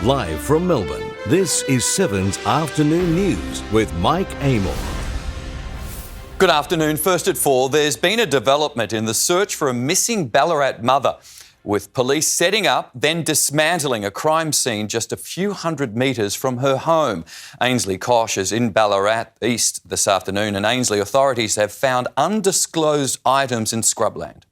Live from Melbourne, this is 7's Afternoon News with Mike Amor. Good afternoon. First at 4, there's been a development in the search for a missing Ballarat mother, with police setting up, then dismantling a crime scene just a few hundred metres from her home. Ainslie Kosh is in Ballarat East this afternoon, and Ainslie authorities have found undisclosed items in scrubland.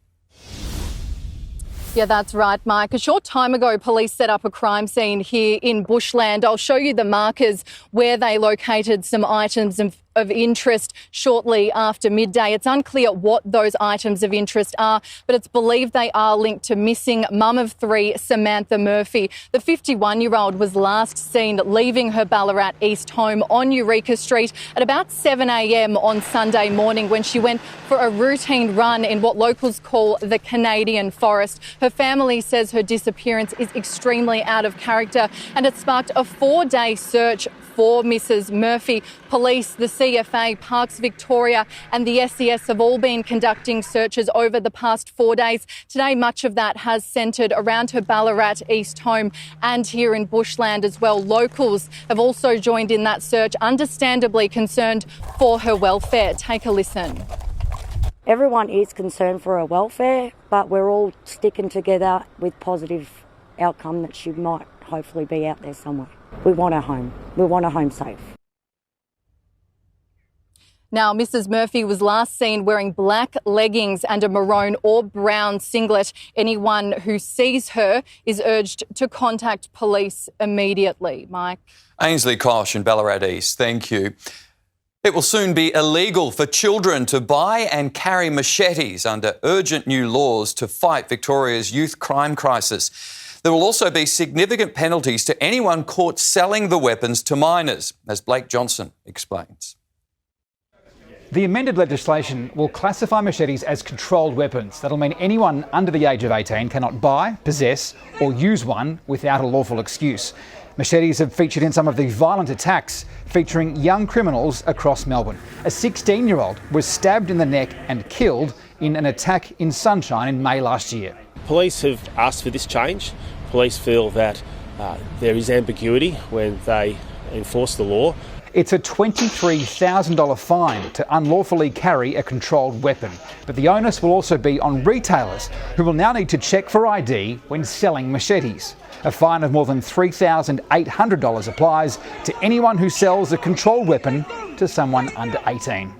Yeah, that's right, Mike. A short time ago, police set up a crime scene here in bushland. I'll show you the markers where they located some items of interest shortly after midday. It's unclear what those items of interest are, but it's believed they are linked to missing mum of 3, Samantha Murphy. The 51-year-old was last seen leaving her Ballarat East home on Eureka Street at about 7 a.m. on Sunday morning when she went for a routine run in what locals call the Canadian forest. Her family says her disappearance is extremely out of character, and it sparked a 4-day search for Mrs Murphy. Police, the CFA, Parks Victoria and the SES have all been conducting searches over the past 4 days. Today, much of that has centred around her Ballarat East home and here in bushland as well. Locals have also joined in that search, understandably concerned for her welfare. Take a listen. Everyone is concerned for her welfare, but we're all sticking together with positive outcome that she might hopefully be out there somewhere. We want her home. We want her home safe. Now, Mrs Murphy was last seen wearing black leggings and a maroon or brown singlet. Anyone who sees her is urged to contact police immediately. Mike. Ainslie Kosh in Ballarat East, thank you. It will soon be illegal for children to buy and carry machetes under urgent new laws to fight Victoria's youth crime crisis. There will also be significant penalties to anyone caught selling the weapons to minors, as Blake Johnson explains. The amended legislation will classify machetes as controlled weapons. That'll mean anyone under the age of 18 cannot buy, possess or use one without a lawful excuse. Machetes have featured in some of the violent attacks featuring young criminals across Melbourne. A 16-year-old was stabbed in the neck and killed in an attack in Sunshine in May last year. Police have asked for this change. Police feel that there is ambiguity when they enforce the law. It's a $23,000 fine to unlawfully carry a controlled weapon. But the onus will also be on retailers, who will now need to check for ID when selling machetes. A fine of more than $3,800 applies to anyone who sells a controlled weapon to someone under 18.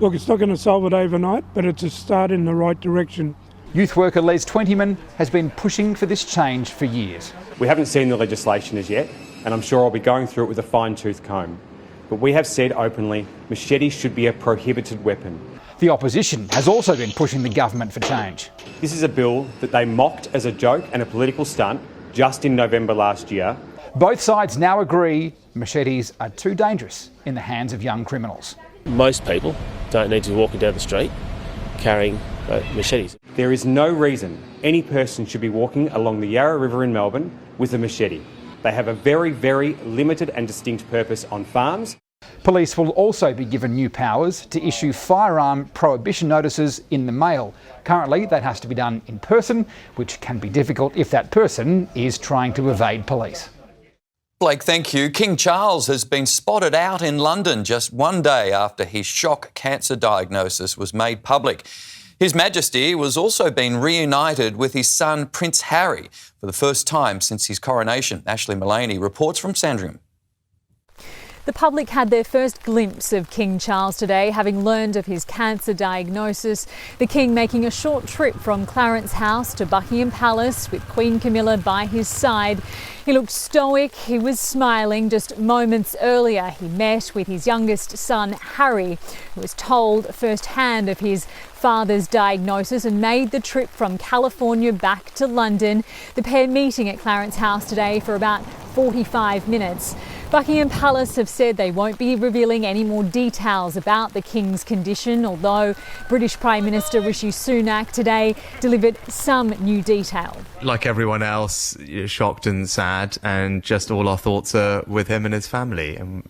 Look, it's not going to solve it overnight, but it's a start in the right direction. Youth worker Les Twentyman has been pushing for this change for years. We haven't seen the legislation as yet, and I'm sure I'll be going through it with a fine-tooth comb. But we have said openly, machetes should be a prohibited weapon. The opposition has also been pushing the government for change. This is a bill that they mocked as a joke and a political stunt just in November last year. Both sides now agree machetes are too dangerous in the hands of young criminals. Most people don't need to be walking down the street carrying machetes. There is no reason any person should be walking along the Yarra River in Melbourne with a machete. They have a very, very limited and distinct purpose on farms. Police will also be given new powers to issue firearm prohibition notices in the mail. Currently, that has to be done in person, which can be difficult if that person is trying to evade police. Blake, thank you. King Charles has been spotted out in London just one day after his shock cancer diagnosis was made public. His Majesty was also being reunited with his son Prince Harry for the first time since his coronation. Ashley Mullaney reports from Sandringham. The public had their first glimpse of King Charles today, having learned of his cancer diagnosis. The King making a short trip from Clarence House to Buckingham Palace with Queen Camilla by his side. He looked stoic, he was smiling. Just moments earlier, he met with his youngest son, Harry, who was told firsthand of his father's diagnosis and made the trip from California back to London. The pair meeting at Clarence House today for about 45 minutes. Buckingham Palace have said they won't be revealing any more details about the King's condition, although British Prime Minister Rishi Sunak today delivered some new detail. Like everyone else, shocked and sad, and just all our thoughts are with him and his family. And,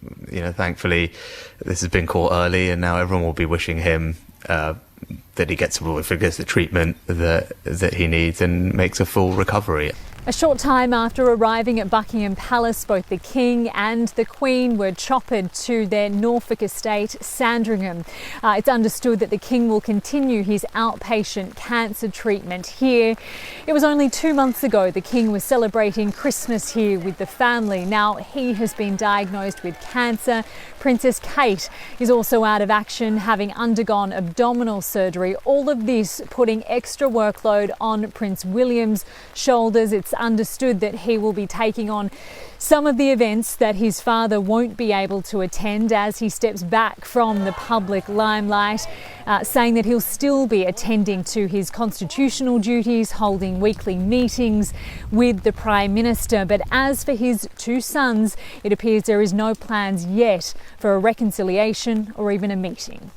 thankfully this has been caught early, and now everyone will be wishing him that he gets the treatment that he needs and makes a full recovery. A short time after arriving at Buckingham Palace, both the King and the Queen were choppered to their Norfolk estate, Sandringham. It's understood that the King will continue his outpatient cancer treatment here. It was only 2 months ago the King was celebrating Christmas here with the family. Now he has been diagnosed with cancer. Princess Kate is also out of action, having undergone abdominal surgery. All of this putting extra workload on Prince William's shoulders. It's understood that he will be taking on some of the events that his father won't be able to attend as he steps back from the public limelight, saying that he'll still be attending to his constitutional duties, holding weekly meetings with the Prime Minister. But as for his two sons, it appears there is no plans yet for a reconciliation or even a meeting.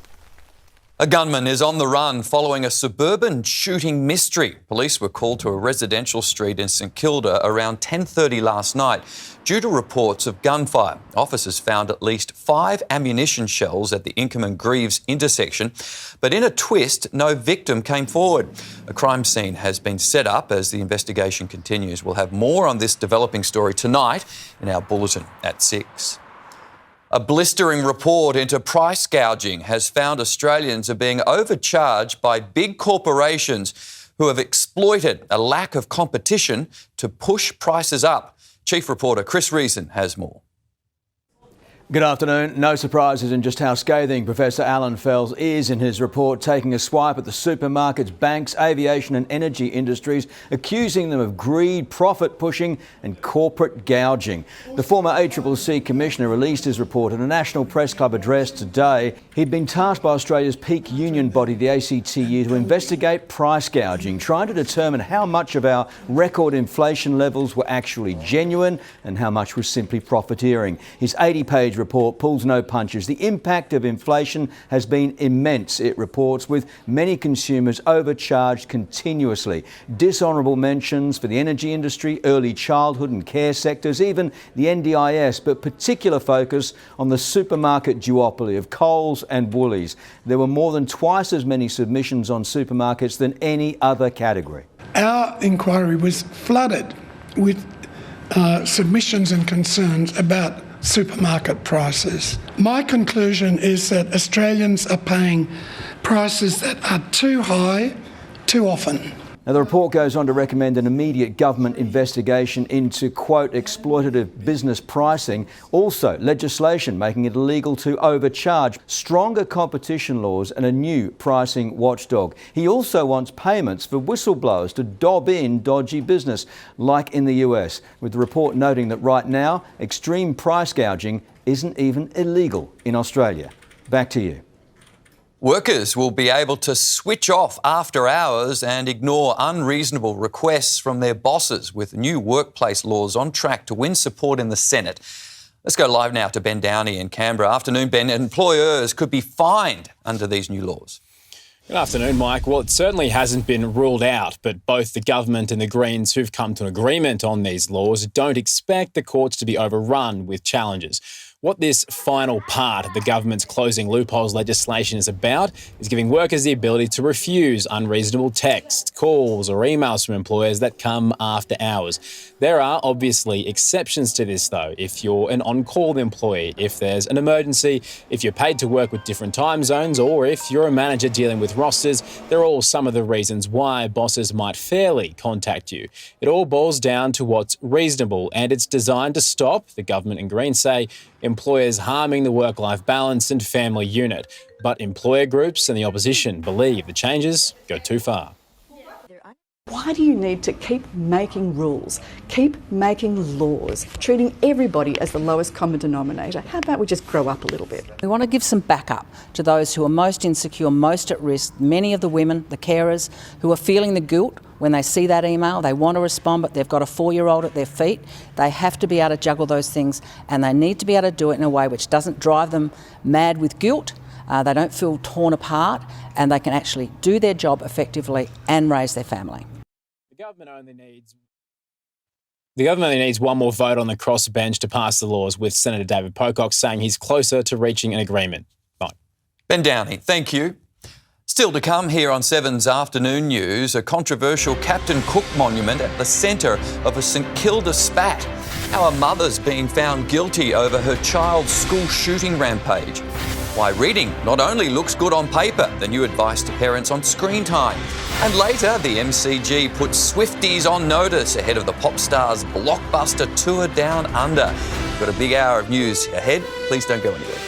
A gunman is on the run following a suburban shooting mystery. Police were called to a residential street in St Kilda around 10:30 last night due to reports of gunfire. Officers found at least 5 ammunition shells at the Ingham and Greaves intersection, but in a twist, no victim came forward. A crime scene has been set up as the investigation continues. We'll have more on this developing story tonight in our bulletin at 6. A blistering report into price gouging has found Australians are being overcharged by big corporations who have exploited a lack of competition to push prices up. Chief reporter Chris Reason has more. Good afternoon. No surprises in just how scathing Professor Alan Fells is in his report, taking a swipe at the supermarkets, banks, aviation and energy industries, accusing them of greed, profit pushing and corporate gouging. The former ACCC Commissioner released his report in a National Press Club address today. He'd been tasked by Australia's peak union body, the ACTU, to investigate price gouging, trying to determine how much of our record inflation levels were actually genuine and how much was simply profiteering. His 80-page report pulls no punches. The impact of inflation has been immense, it reports, with many consumers overcharged continuously. Dishonourable mentions for the energy industry, early childhood and care sectors, even the NDIS, but particular focus on the supermarket duopoly of Coles and Woolies. There were more than twice as many submissions on supermarkets than any other category. Our inquiry was flooded with submissions and concerns about supermarket prices. My conclusion is that Australians are paying prices that are too high too often. Now, the report goes on to recommend an immediate government investigation into, quote, exploitative business pricing. Also, legislation making it illegal to overcharge, stronger competition laws and a new pricing watchdog. He also wants payments for whistleblowers to dob in dodgy business, like in the US, with the report noting that right now, extreme price gouging isn't even illegal in Australia. Back to you. Workers will be able to switch off after hours and ignore unreasonable requests from their bosses, with new workplace laws on track to win support in the Senate. Let's go live now to Ben Downey in Canberra. Afternoon, Ben. Employers could be fined under these new laws. Good afternoon, Mike. Well, it certainly hasn't been ruled out, but both the government and the Greens, who've come to an agreement on these laws, don't expect the courts to be overrun with challenges. What this final part of the government's closing loopholes legislation is about is giving workers the ability to refuse unreasonable texts, calls or emails from employers that come after hours. There are obviously exceptions to this, though. If you're an on-call employee, if there's an emergency, if you're paid to work with different time zones, or if you're a manager dealing with rosters, they're all some of the reasons why bosses might fairly contact you. It all boils down to what's reasonable, and it's designed to stop, the government and Greens say, employers harming the work-life balance and family unit. But employer groups and the opposition believe the changes go too far. Why do you need to keep making rules, keep making laws, treating everybody as the lowest common denominator? How about we just grow up a little bit? We want to give some backup to those who are most insecure, most at risk, many of the women, the carers, who are feeling the guilt when they see that email. They want to respond, but they've got a 4-year-old at their feet. They have to be able to juggle those things, and they need to be able to do it in a way which doesn't drive them mad with guilt. They don't feel torn apart, and they can actually do their job effectively and raise their family. The government only needs one more vote on the crossbench to pass the laws, with Senator David Pocock saying he's closer to reaching an agreement. Bye. Ben Downey, thank you. Still to come here on 7's Afternoon News, a controversial Captain Cook monument at the centre of a St Kilda spat. How a mother's been found guilty over her child's school shooting rampage. Why reading not only looks good on paper, the new advice to parents on screen time. And later, the MCG puts Swifties on notice ahead of the pop star's blockbuster tour down under. We've got a big hour of news ahead. Please don't go anywhere.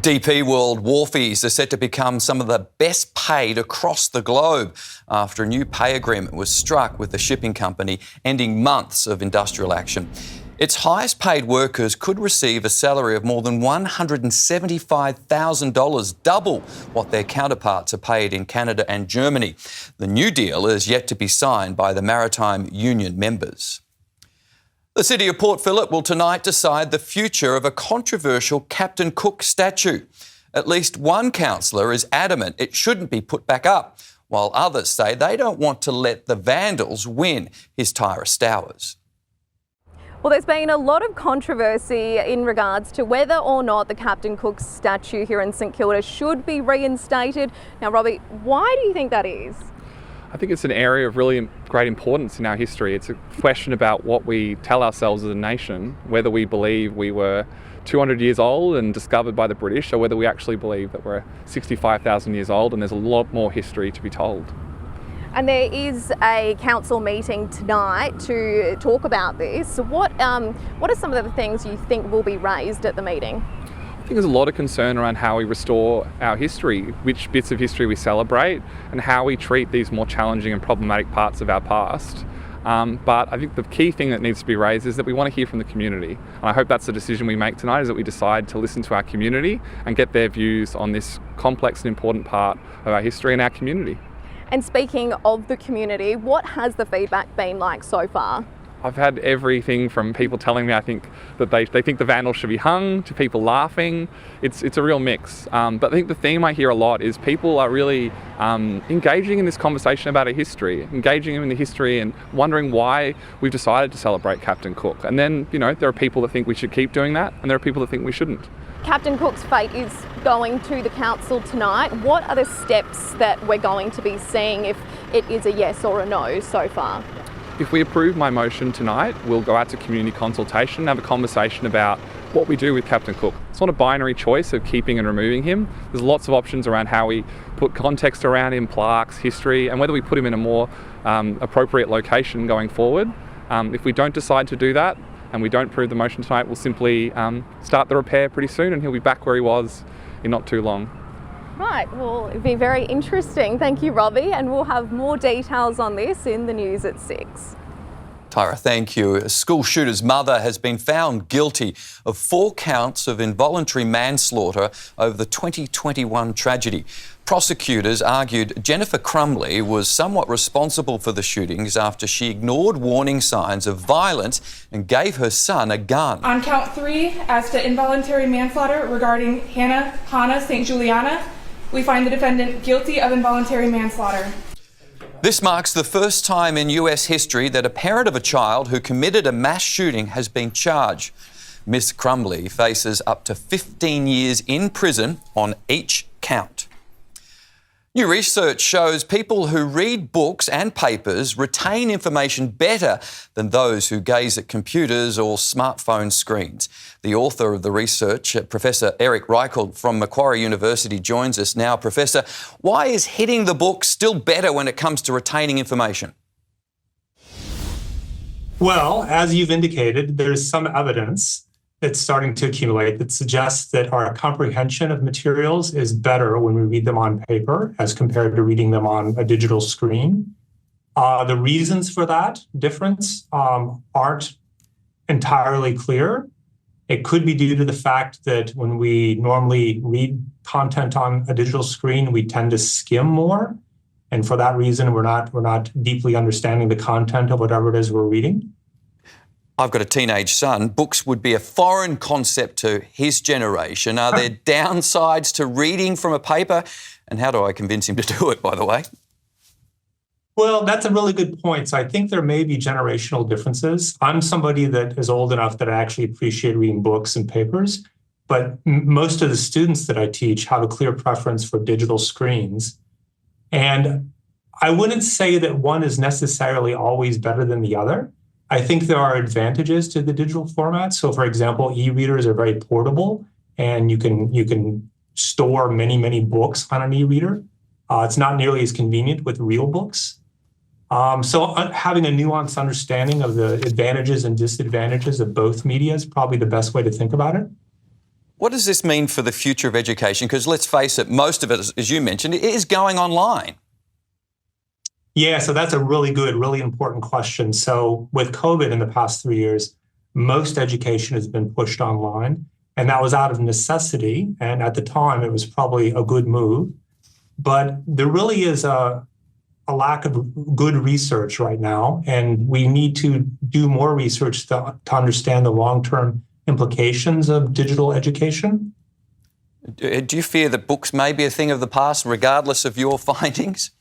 DP World wharfies are set to become some of the best paid across the globe after a new pay agreement was struck with the shipping company, ending months of industrial action. Its highest paid workers could receive a salary of more than $175,000, double what their counterparts are paid in Canada and Germany. The new deal is yet to be signed by the maritime union members. The City of Port Phillip will tonight decide the future of a controversial Captain Cook statue. At least one councillor is adamant it shouldn't be put back up, while others say they don't want to let the vandals win. Here's Tyra Stowers. Well, there's been a lot of controversy in regards to whether or not the Captain Cook statue here in St Kilda should be reinstated. Now, Robbie, why do you think that is? I think it's an area of really great importance in our history. It's a question about what we tell ourselves as a nation, whether we believe we were 200 years old and discovered by the British, or whether we actually believe that we're 65,000 years old and there's a lot more history to be told. And there is a council meeting tonight to talk about this. What are some of the things you think will be raised at the meeting? I think there's a lot of concern around how we restore our history, which bits of history we celebrate, and how we treat these more challenging and problematic parts of our past. But I think the key thing that needs to be raised is that we want to hear from the community. And I hope that's the decision we make tonight, is that we decide to listen to our community and get their views on this complex and important part of our history and our community. And speaking of the community, what has the feedback been like so far? I've had everything from people telling me I think that they think the vandals should be hung, to people laughing. It's a real mix. But I think the theme I hear a lot is people are really engaging in this conversation about our history, engaging in the history and wondering why we've decided to celebrate Captain Cook. And then, there are people that think we should keep doing that, and there are people that think we shouldn't. Captain Cook's fate is going to the council tonight. What are the steps that we're going to be seeing if it is a yes or a no so far? If we approve my motion tonight, we'll go out to community consultation and have a conversation about what we do with Captain Cook. It's not a binary choice of keeping and removing him. There's lots of options around how we put context around him, plaques, history, and whether we put him in a more appropriate location going forward. If we don't decide to do that and we don't approve the motion tonight, we'll simply start the repair pretty soon and he'll be back where he was in not too long. Right, well, it'll be very interesting. Thank you, Robbie, and we'll have more details on this in the news at 6. Tyra, thank you. A school shooter's mother has been found guilty of 4 counts of involuntary manslaughter over the 2021 tragedy. Prosecutors argued Jennifer Crumley was somewhat responsible for the shootings after she ignored warning signs of violence and gave her son a gun. On count 3, as to involuntary manslaughter regarding Hannah St. Juliana, we find the defendant guilty of involuntary manslaughter. This marks the first time in US history that a parent of a child who committed a mass shooting has been charged. Miss Crumley faces up to 15 years in prison on each count. New research shows people who read books and papers retain information better than those who gaze at computers or smartphone screens. The author of the research, Professor Reichel from Macquarie University, joins us now. Professor, why is hitting the book still better when it comes to retaining information? Well, as you've indicated, there's some evidence that's starting to accumulate that suggests that our comprehension of materials is better when we read them on paper as compared to reading them on a digital screen. The reasons for that difference aren't entirely clear. It could be due to the fact that when we normally read content on a digital screen, we tend to skim more. And for that reason, we're not deeply understanding the content of whatever it is we're reading. I've got a teenage son. Books would be a foreign concept to his generation. Are there downsides to reading from a paper? And how do I convince him to do it, by the way? Well, that's a really good point. So I think there may be generational differences. I'm somebody that is old enough that I actually appreciate reading books and papers, but most of the students that I teach have a clear preference for digital screens. And I wouldn't say that one is necessarily always better than the other. I think there are advantages to the digital format. So, for example, e-readers are very portable, and you can store many, many books on an e-reader. It's not nearly as convenient with real books. So having a nuanced understanding of the advantages and disadvantages of both media is probably the best way to think about it. What does this mean for the future of education? Because let's face it, most of it, as you mentioned, is going online. Yeah, so that's a really good, really important question. So with COVID in the past 3 years, most education has been pushed online, and that was out of necessity. And at the time, it was probably a good move. But there really is a lack of good research right now, and we need to do more research to understand the long-term implications of digital education. Do you fear that books may be a thing of the past, regardless of your findings?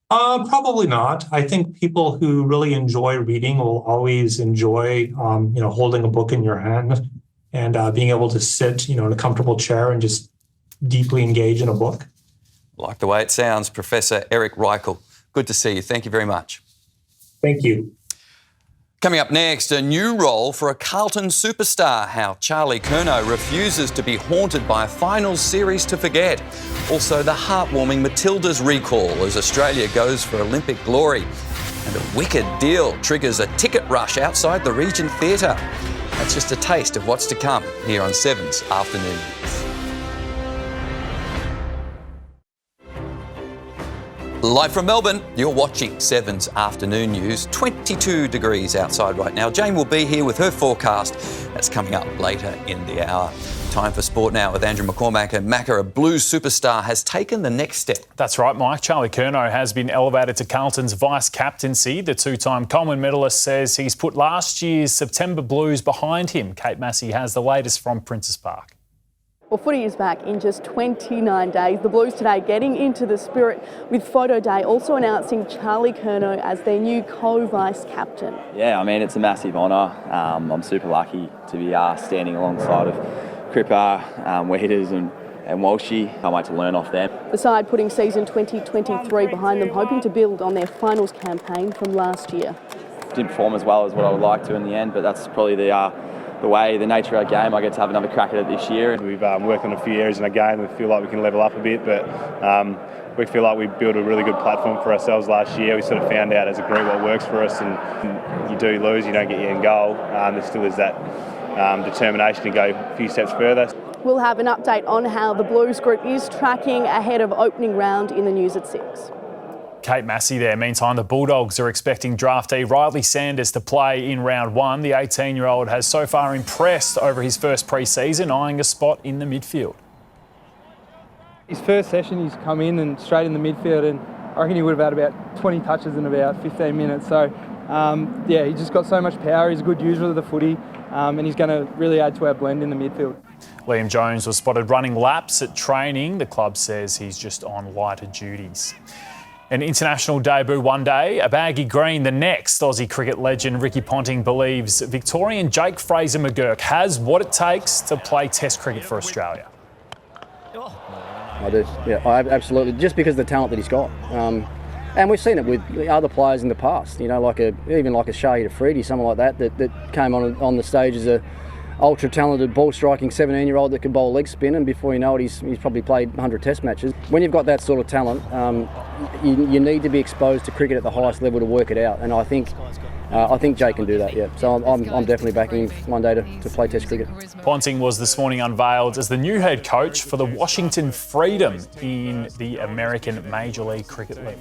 Probably not. I think people who really enjoy reading will always enjoy, holding a book in your hand and being able to sit, in a comfortable chair and just deeply engage in a book. Like the way it sounds, Professor Eric Reichel. Good to see you. Thank you very much. Thank you. Coming up next, a new role for a Carlton superstar, how Charlie Curnow refuses to be haunted by a finals series to forget. Also, the heartwarming Matildas recall as Australia goes for Olympic glory. And a wicked deal triggers a ticket rush outside the Regent Theatre. That's just a taste of what's to come here on 7's Afternoon News. Live from Melbourne, you're watching 7's Afternoon News. 22 degrees outside right now. Jane will be here with her forecast. That's coming up later in the hour. Time for sport now with Andrew McCormack. And Macca, a Blues superstar, has taken the next step. That's right, Mike. Charlie Curnow has been elevated to Carlton's vice-captaincy. The two-time Coleman medalist says he's put last year's September Blues behind him. Kate Massey has the latest from Princes Park. Well, footy is back in just 29 days. The Blues today getting into the spirit with Photo Day, also announcing Charlie Curnow as their new co-vice captain. Yeah, I mean, it's a massive honour. I'm super lucky to be standing alongside of Cripper, Weeders and Walshy. Can't wait to learn off them. The side putting season 2023 behind them, hoping to build on their finals campaign from last year. Didn't perform as well as what I would like to in the end, but that's probably the way, the nature of our game. I get to have another crack at it this year. We've worked on a few areas in our game. We feel like we can level up a bit, but we feel like we built a really good platform for ourselves last year. We sort of found out as a group what works for us, and you do lose, you don't get your end goal. There still is that determination to go a few steps further. We'll have an update on how the Blues group is tracking ahead of opening round in the news at 6. Kate Massey there. Meantime, the Bulldogs are expecting draftee Riley Sanders to play in round 1. The 18-year-old has so far impressed over his first pre-season, eyeing a spot in the midfield. His first session, he's come in and straight in the midfield, and I reckon he would have had about 20 touches in about 15 minutes. So, he just got so much power. He's a good user of the footy, and he's going to really add to our blend in the midfield. Liam Jones was spotted running laps at training. The club says he's just on lighter duties. An international debut one day, a baggy green the next. Aussie cricket legend Ricky Ponting believes Victorian Jake Fraser-McGurk has what it takes to play Test cricket for Australia. I do, yeah, absolutely. Just because of the talent that he's got. And we've seen it with other players in the past, even like a Shahid Afridi, someone like that came on the stage as a ultra-talented ball-striking 17-year-old that can bowl leg spin, and before you know it, he's probably played 100 Test matches. When you've got that sort of talent, you need to be exposed to cricket at the highest level to work it out, and I think Jake can do that, yeah. So I'm definitely backing him one day to play Test cricket. Ponting was this morning unveiled as the new head coach for the Washington Freedom in the American Major League Cricket League.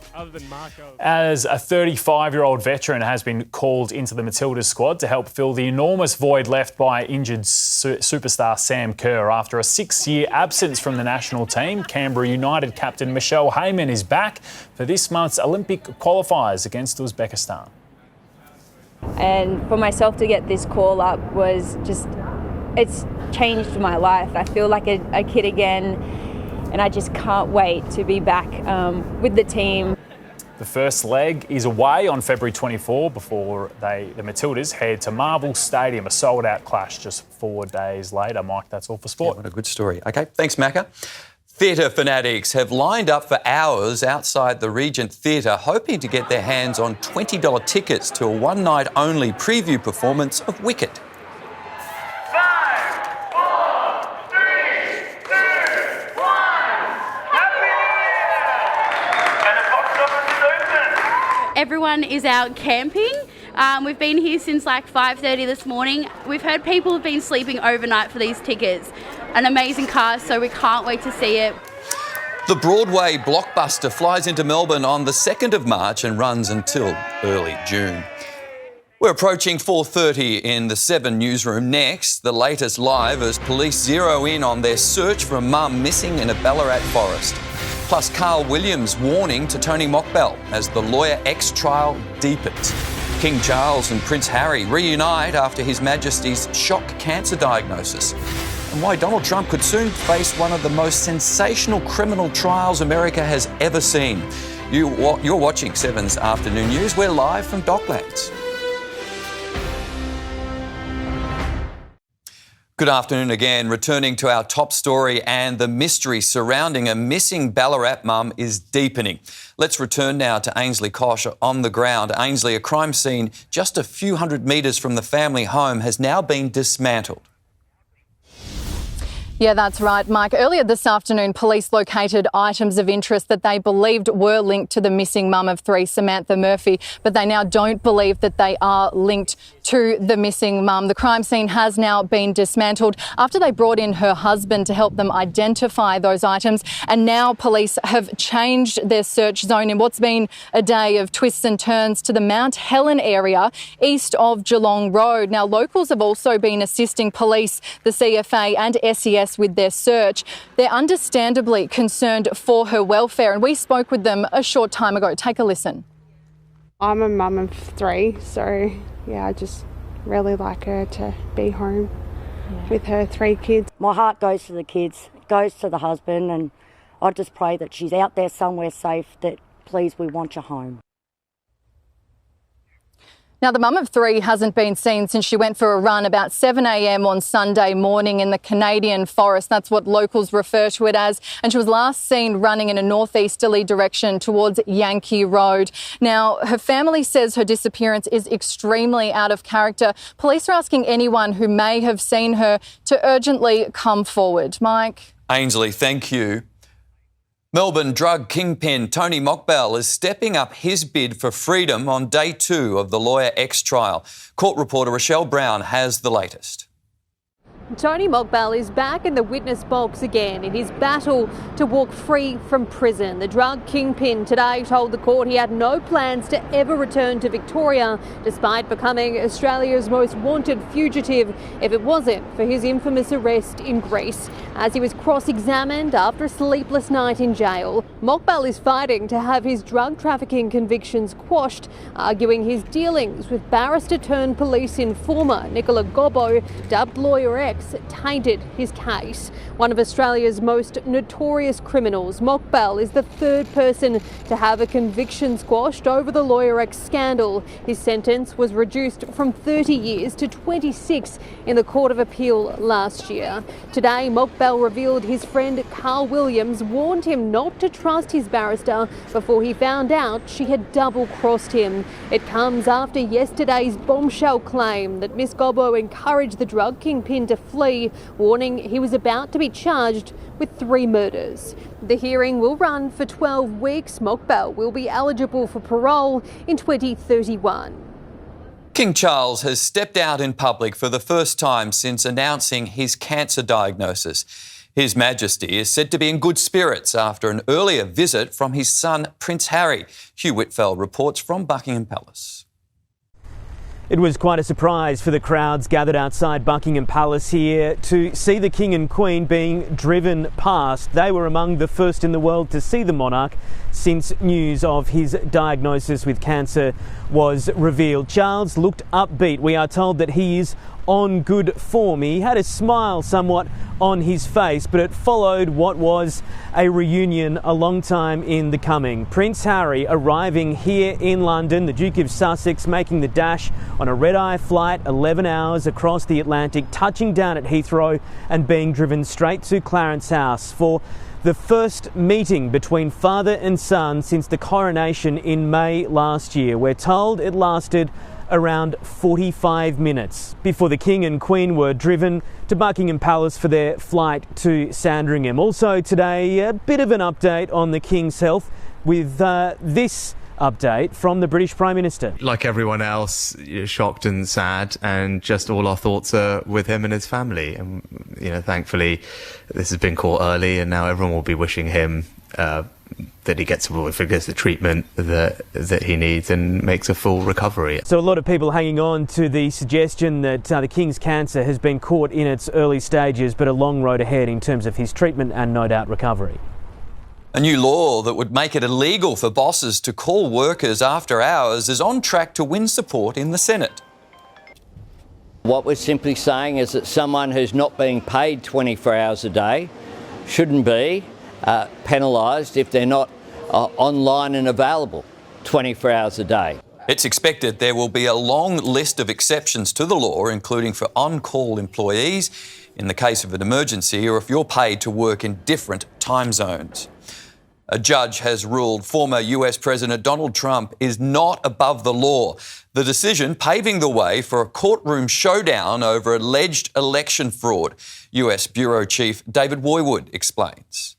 As a 35-year-old veteran has been called into the Matildas squad to help fill the enormous void left by injured superstar Sam Kerr. After a 6-year absence from the national team, Canberra United captain Michelle Heyman is back for this month's Olympic qualifiers against Uzbekistan. And for myself to get this call up was just, it's changed my life. I feel like a kid again, and I just can't wait to be back with the team. The first leg is away on February 24 before the Matildas head to Marvel Stadium, a sold-out clash just 4 days later. Mike, that's all for sport. Yeah, what a good story. OK, thanks, Macca. Theatre fanatics have lined up for hours outside the Regent Theatre hoping to get their hands on $20 tickets to a one-night-only preview performance of Wicked. Everyone is out camping. We've been here since like 5:30 this morning. We've heard people have been sleeping overnight for these tickets. An amazing cast, so we can't wait to see it. The Broadway blockbuster flies into Melbourne on the 2nd of March and runs until early June. We're approaching 4:30 in the 7 newsroom. Next, the latest live as police zero in on their search for a mum missing in a Ballarat forest. Plus, Carl Williams' warning to Tony McKell as the Lawyer X trial deepens. King Charles and Prince Harry reunite after His Majesty's shock cancer diagnosis. And why Donald Trump could soon face one of the most sensational criminal trials America has ever seen. You're watching 7's Afternoon News. We're live from Docklands. Good afternoon again. Returning to our top story, and the mystery surrounding a missing Ballarat mum is deepening. Let's return now to Ainsley Kosh on the ground. Ainsley, a crime scene just a few hundred metres from the family home has now been dismantled. Yeah, that's right, Mike. Earlier this afternoon, police located items of interest that they believed were linked to the missing mum of 3, Samantha Murphy, but they now don't believe that they are linked to the missing mum. The crime scene has now been dismantled after they brought in her husband to help them identify those items, and now police have changed their search zone in what's been a day of twists and turns to the Mount Helen area east of Geelong Road. Now, locals have also been assisting police, the CFA and SES with their search. They're understandably concerned for her welfare, and we spoke with them a short time ago. Take a listen. I'm a mum of 3, so yeah, I just really like her to be home with her 3 kids. My heart goes to the kids, goes to the husband, and I just pray that she's out there somewhere safe, that please, we want you home. Now, the mum of 3 hasn't been seen since she went for a run about 7 a.m. on Sunday morning in the Canadian forest. That's what locals refer to it as. And she was last seen running in a northeasterly direction towards Yankee Road. Now, her family says her disappearance is extremely out of character. Police are asking anyone who may have seen her to urgently come forward. Mike? Ainsley, thank you. Melbourne drug kingpin Tony McKell is stepping up his bid for freedom on day 2 of the Lawyer X trial. Court reporter Rochelle Brown has the latest. Tony McKell is back in the witness box again in his battle to walk free from prison. The drug kingpin today told the court he had no plans to ever return to Victoria, despite becoming Australia's most wanted fugitive, if it wasn't for his infamous arrest in Greece. As he was cross-examined after a sleepless night in jail, McKell is fighting to have his drug trafficking convictions quashed, arguing his dealings with barrister-turned-police informer Nicola Gobbo, dubbed Lawyer X, tainted his case. One of Australia's most notorious criminals, McKell is the 3rd person to have a conviction squashed over the Lawyer X scandal. His sentence was reduced from 30 years to 26 in the Court of Appeal last year. Today, McKell revealed his friend Carl Williams warned him not to trust his barrister before he found out she had double-crossed him. It comes after yesterday's bombshell claim that Miss Gobbo encouraged the drug kingpin to flee, warning he was about to be charged with 3 murders. The hearing will run for 12 weeks. McKell will be eligible for parole in 2031. King Charles has stepped out in public for the first time since announcing his cancer diagnosis. His Majesty is said to be in good spirits after an earlier visit from his son, Prince Harry. Hugh Whitfeld reports from Buckingham Palace. It was quite a surprise for the crowds gathered outside Buckingham Palace here to see the King and Queen being driven past. They were among the first in the world to see the monarch since news of his diagnosis with cancer was revealed. Charles looked upbeat. We are told that he is on good form. He had a smile somewhat on his face, but it followed what was a reunion a long time in the coming. Prince Harry arriving here in London, the Duke of Sussex making the dash on a red-eye flight 11 hours across the Atlantic, touching down at Heathrow and being driven straight to Clarence House for the first meeting between father and son since the coronation in May last year. We're told it lasted around 45 minutes before the King and Queen were driven to Buckingham Palace for their flight to Sandringham. Also today, a bit of an update on the King's health with this update from the British Prime Minister. Like everyone else, shocked and sad, and just all our thoughts are with him and his family. And thankfully, this has been caught early, and now everyone will be wishing him that he gets the treatment that he needs and makes a full recovery. So a lot of people hanging on to the suggestion that the King's cancer has been caught in its early stages, but a long road ahead in terms of his treatment and no doubt recovery. A new law that would make it illegal for bosses to call workers after hours is on track to win support in the Senate. What we're simply saying is that someone who's not being paid 24 hours a day shouldn't be penalised if they're not online and available 24 hours a day. It's expected there will be a long list of exceptions to the law, including for on-call employees in the case of an emergency or if you're paid to work in different time zones. A judge has ruled former US President Donald Trump is not above the law. The decision paving the way for a courtroom showdown over alleged election fraud. US Bureau Chief David Woywood explains.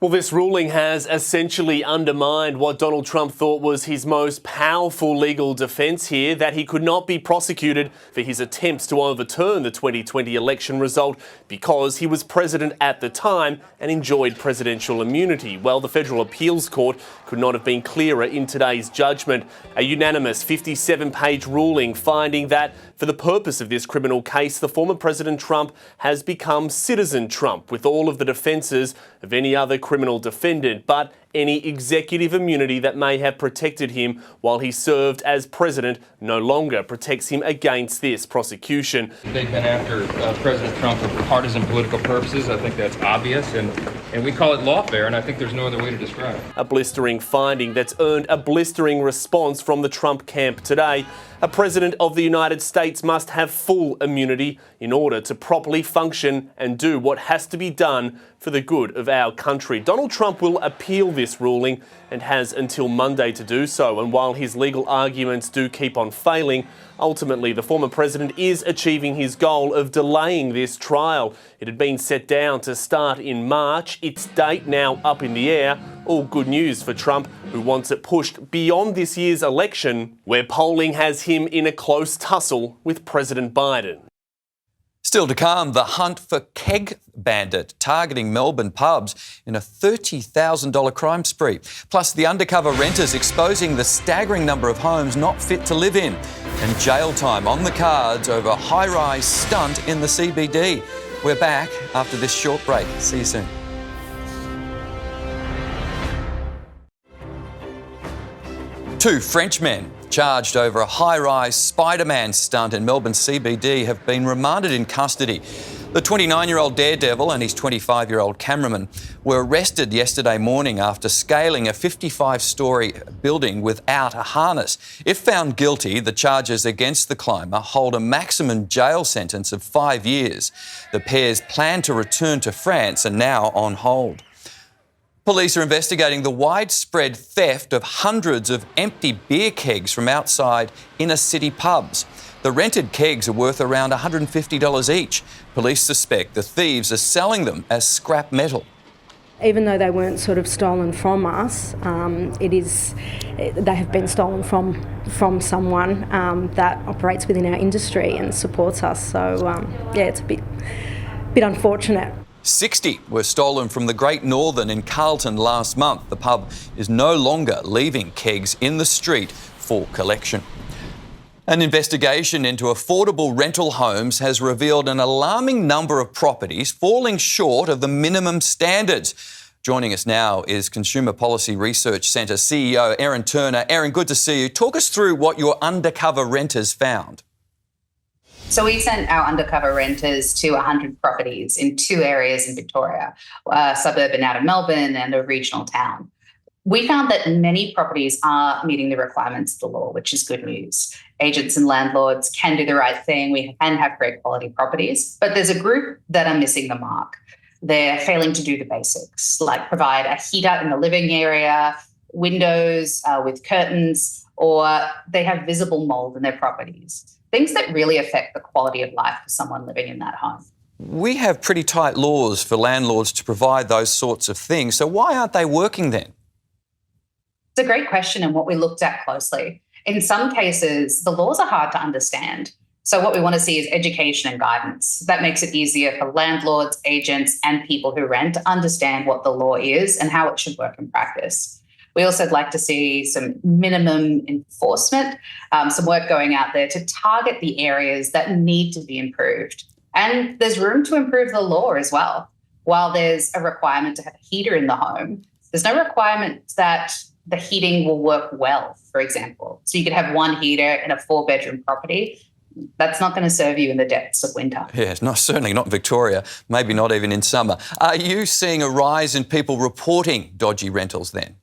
Well, this ruling has essentially undermined what Donald Trump thought was his most powerful legal defence here, that he could not be prosecuted for his attempts to overturn the 2020 election result because he was president at the time and enjoyed presidential immunity. Well, the Federal Appeals Court could not have been clearer in today's judgment. A unanimous 57-page ruling finding that for the purpose of this criminal case, the former President Trump has become Citizen Trump with all of the defences of any other criminal defendant, but any executive immunity that may have protected him while he served as president no longer protects him against this prosecution. They've been after President Trump for partisan political purposes. I think that's obvious, and we call it lawfare, and I think there's no other way to describe it. A blistering finding that's earned a blistering response from the Trump camp today. A president of the United States must have full immunity in order to properly function and do what has to be done for the good of our country. Donald Trump will appeal this ruling and has until Monday to do so. And while his legal arguments do keep on failing, ultimately the former president is achieving his goal of delaying this trial. It had been set down to start in March. Its date now up in the air. All good news for Trump, who wants it pushed beyond this year's election, where polling has him in a close tussle with President Biden. Still to come, the hunt for keg bandit targeting Melbourne pubs in a $30,000 crime spree. Plus, the undercover renters exposing the staggering number of homes not fit to live in. And jail time on the cards over a high-rise stunt in the CBD. We're back after this short break. See you soon. Two Frenchmen charged over a high-rise Spider-Man stunt in Melbourne CBD have been remanded in custody. The 29-year-old daredevil and his 25-year-old cameraman were arrested yesterday morning after scaling a 55-storey building without a harness. If found guilty, the charges against the climber hold a maximum jail sentence of 5 years. The pair's plan to return to France are now on hold. Police are investigating the widespread theft of hundreds of empty beer kegs from outside inner-city pubs. The rented kegs are worth around $150 each. Police suspect the thieves are selling them as scrap metal. Even though they weren't sort of stolen from us, they have been stolen from someone that operates within our industry and supports us. So, it's a bit unfortunate. 60 were stolen from the Great Northern in Carlton last month. The pub is no longer leaving kegs in the street for collection. An investigation into affordable rental homes has revealed an alarming number of properties falling short of the minimum standards. Joining us now is Consumer Policy Research Centre CEO Erin Turner. Erin, good to see you. Talk us through what your undercover renters found. So we sent our undercover renters to 100 properties in 2 areas in Victoria, a suburb in outer Melbourne and a regional town. We found that many properties are meeting the requirements of the law, which is good news. Agents and landlords can do the right thing. We can have great quality properties, but there's a group that are missing the mark. They're failing to do the basics, like provide a heater in the living area, windows with curtains, or they have visible mould in their properties. Things that really affect the quality of life for someone living in that home. We have pretty tight laws for landlords to provide those sorts of things. So why aren't they working then? It's a great question and what we looked at closely. In some cases, the laws are hard to understand. So what we want to see is education and guidance. That makes it easier for landlords, agents, and people who rent to understand what the law is and how it should work in practice. We also would like to see some minimum enforcement, some work going out there to target the areas that need to be improved. And there's room to improve the law as well. While there's a requirement to have a heater in the home, there's no requirement that the heating will work well, for example. So you could have one heater in a 4-bedroom property. That's not going to serve you in the depths of winter. Yes, certainly not Victoria, maybe not even in summer. Are you seeing a rise in people reporting dodgy rentals then?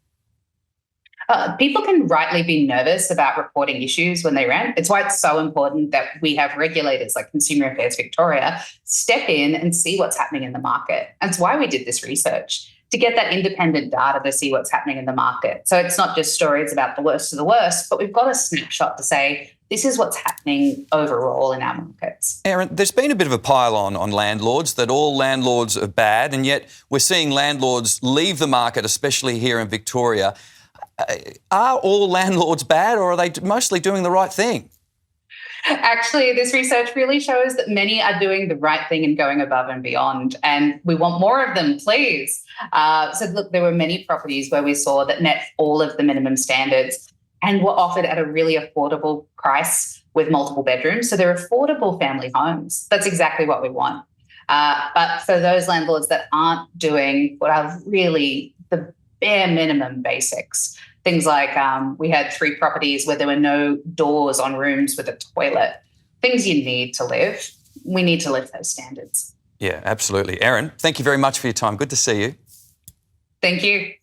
People can rightly be nervous about reporting issues when they rent. It's why it's so important that we have regulators like Consumer Affairs Victoria step in and see what's happening in the market. And it's why we did this research, to get that independent data to see what's happening in the market. So it's not just stories about the worst of the worst, but we've got a snapshot to say, this is what's happening overall in our markets. Erin, there's been a bit of a pile-on landlords, that all landlords are bad, and yet we're seeing landlords leave the market, especially here in Victoria. Are all landlords bad, or are they mostly doing the right thing? Actually, this research really shows that many are doing the right thing and going above and beyond, and we want more of them, please. So look, there were many properties where we saw that met all of the minimum standards and were offered at a really affordable price with multiple bedrooms. So they're affordable family homes. That's exactly what we want. But for those landlords that aren't doing what are really the bare minimum basics, things like we had 3 properties where there were no doors on rooms with a toilet, things you need to live. We need to lift those standards. Yeah, absolutely. Erin, thank you very much for your time. Good to see you. Thank you.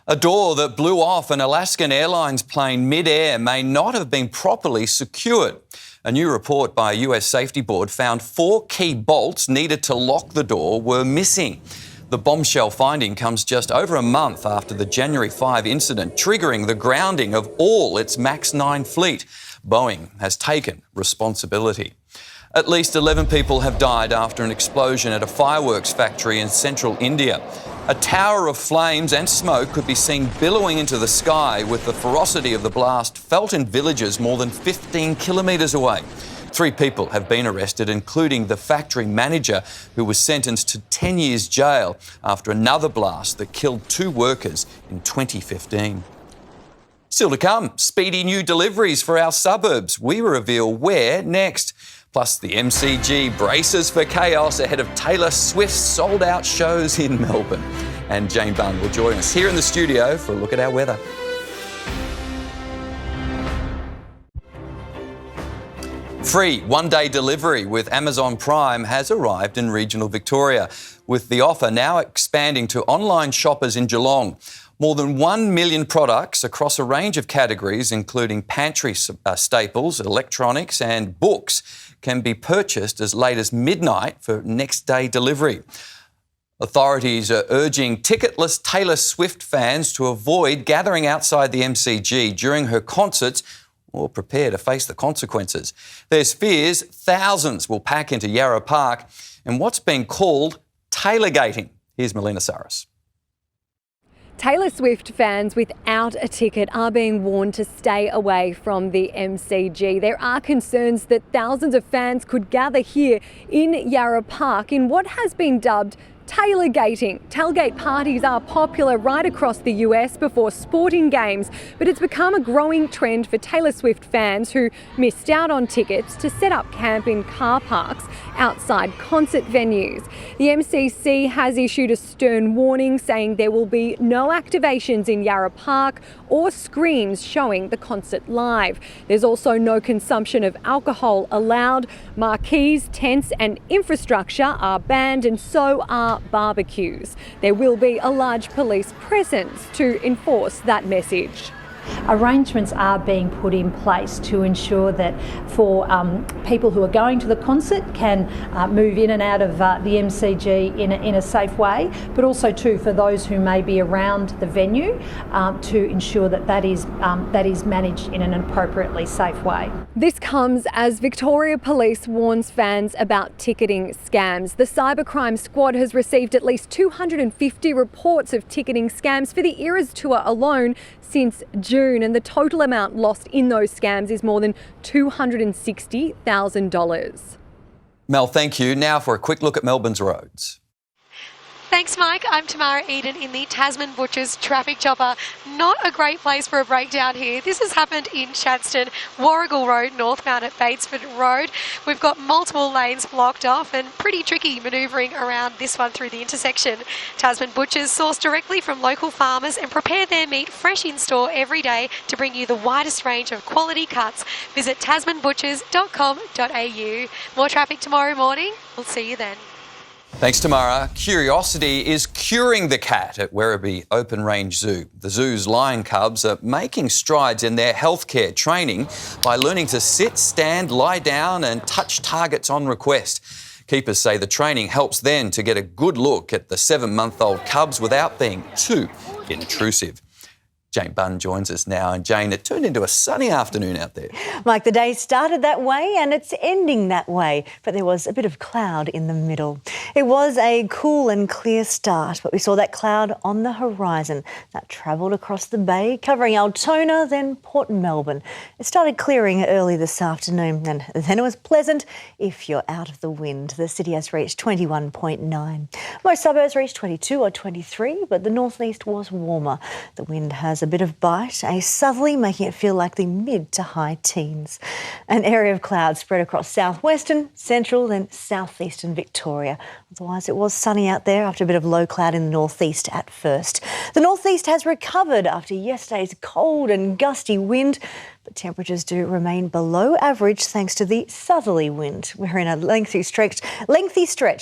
A door that blew off an Alaskan Airlines plane mid-air may not have been properly secured. A new report by a US safety board found 4 key bolts needed to lock the door were missing. The bombshell finding comes just over a month after the January 5 incident, triggering the grounding of all its MAX 9 fleet. Boeing has taken responsibility. At least 11 people have died after an explosion at a fireworks factory in central India. A tower of flames and smoke could be seen billowing into the sky, with the ferocity of the blast felt in villages more than 15 kilometres away. 3 people have been arrested, including the factory manager, who was sentenced to 10 years jail after another blast that killed 2 workers in 2015. Still to come, speedy new deliveries for our suburbs. We reveal where next. Plus, the MCG braces for chaos ahead of Taylor Swift's sold-out shows in Melbourne. And Jane Bunn will join us here in the studio for a look at our weather. Free one-day delivery with Amazon Prime has arrived in regional Victoria, with the offer now expanding to online shoppers in Geelong. More than 1 million products across a range of categories, including pantry staples, electronics and books, can be purchased as late as midnight for next-day delivery. Authorities are urging ticketless Taylor Swift fans to avoid gathering outside the MCG during her concerts or prepare to face the consequences. There's fears thousands will pack into Yarra Park and what's been called Taylorgating. Here's Melina Saris. Taylor Swift fans without a ticket are being warned to stay away from the MCG. There are concerns that thousands of fans could gather here in Yarra Park in what has been dubbed Tailgate parties are popular right across the US before sporting games, but it's become a growing trend for Taylor Swift fans who missed out on tickets to set up camp in car parks outside concert venues. The MCC has issued a stern warning saying there will be no activations in Yarra Park or screens showing the concert live. There's also no consumption of alcohol allowed. Marquees, tents and infrastructure are banned, and so are barbecues. There will be a large police presence to enforce that message. Arrangements are being put in place to ensure that for people who are going to the concert can move in and out of the MCG in a safe way, but also too for those who may be around the venue to ensure that is managed in an appropriately safe way. This comes as Victoria Police warns fans about ticketing scams. The Cybercrime Squad has received at least 250 reports of ticketing scams for the Eras Tour alone since June, and the total amount lost in those scams is more than $260,000. Mel, thank you. Now for a quick look at Melbourne's roads. Thanks, Mike. I'm Tamara Eden in the Tasman Butchers traffic chopper. Not a great place for a breakdown here. This has happened in Chadstone, Warrigal Road, northbound at Batesford Road. We've got multiple lanes blocked off and pretty tricky manoeuvring around this one through the intersection. Tasman Butchers source directly from local farmers and prepare their meat fresh in store every day to bring you the widest range of quality cuts. Visit tasmanbutchers.com.au. More traffic tomorrow morning. We'll see you then. Thanks, Tamara. Curiosity is curing the cat at Werribee Open Range Zoo. The zoo's lion cubs are making strides in their healthcare training by learning to sit, stand, lie down and touch targets on request. Keepers say the training helps them to get a good look at the 7-month-old cubs without being too intrusive. Jane Bunn joins us now. And Jane, it turned into a sunny afternoon out there. Mike, the day started that way and it's ending that way, but there was a bit of cloud in the middle. It was a cool and clear start, but we saw that cloud on the horizon that travelled across the bay, covering Altona, then Port Melbourne. It started clearing early this afternoon and then it was pleasant if you're out of the wind. The city has reached 21.9. Most suburbs reached 22 or 23, but the northeast was warmer. The wind has a bit of bite, a southerly making it feel like the mid to high teens. An area of cloud spread across southwestern, central and southeastern Victoria. Otherwise it was sunny out there after a bit of low cloud in the northeast at first. The northeast has recovered after yesterday's cold and gusty wind, but temperatures do remain below average thanks to the southerly wind. We're in a lengthy stretch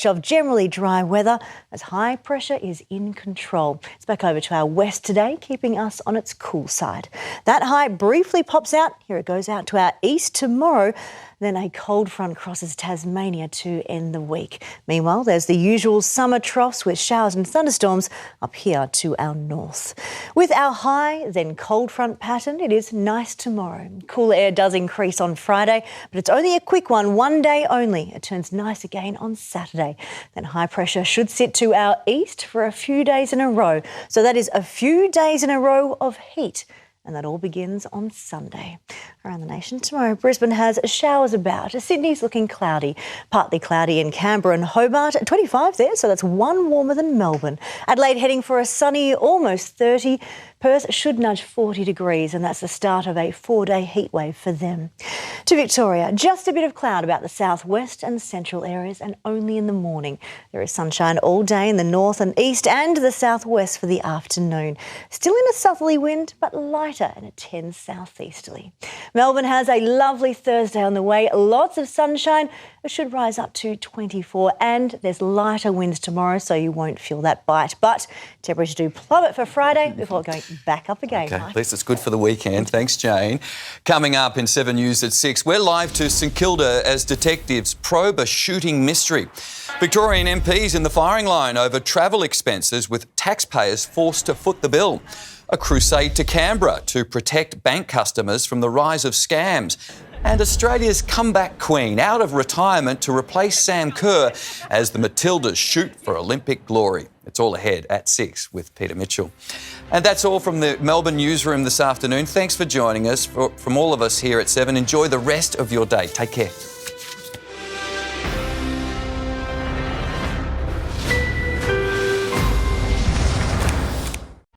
of generally dry weather as high pressure is in control. It's back over to our west today, keeping us on its cool side. That high briefly pops out. Here it goes out to our east tomorrow. Then a cold front crosses Tasmania to end the week. Meanwhile, there's the usual summer troughs with showers and thunderstorms up here to our north. With our high, then cold front pattern, it is nice tomorrow. Cooler air does increase on Friday, but it's only a quick one day only. It turns nice again on Saturday. Then high pressure should sit to our east for a few days in a row. So that is a few days in a row of heat. And that all begins on Sunday. Around the nation tomorrow, Brisbane has showers about. Sydney's looking cloudy, partly cloudy in Canberra and Hobart, 25 there, so that's one warmer than Melbourne. Adelaide heading for a sunny, almost 30. Perth should nudge 40 degrees, and that's the start of a 4-day heat wave for them. To Victoria, just a bit of cloud about the southwest and central areas, and only in the morning. There is sunshine all day in the north and east and the southwest for the afternoon. Still in a southerly wind, but lighter, and it tends southeasterly. Melbourne has a lovely Thursday on the way. Lots of sunshine. It should rise up to 24, and there's lighter winds tomorrow, so you won't feel that bite. But temperatures do plummet for Friday before going back up again. Okay, Mike. at least it's good for the weekend. Thanks, Jane. Coming up in 7 News at 6, we're live to St Kilda as detectives probe a shooting mystery. Victorian MPs in the firing line over travel expenses with taxpayers forced to foot the bill. A crusade to Canberra to protect bank customers from the rise of scams. And Australia's comeback queen out of retirement to replace Sam Kerr as the Matildas shoot for Olympic glory. It's all ahead at 6 with Peter Mitchell. And that's all from the Melbourne newsroom this afternoon. Thanks for joining us. From all of us here at 7, enjoy the rest of your day. Take care.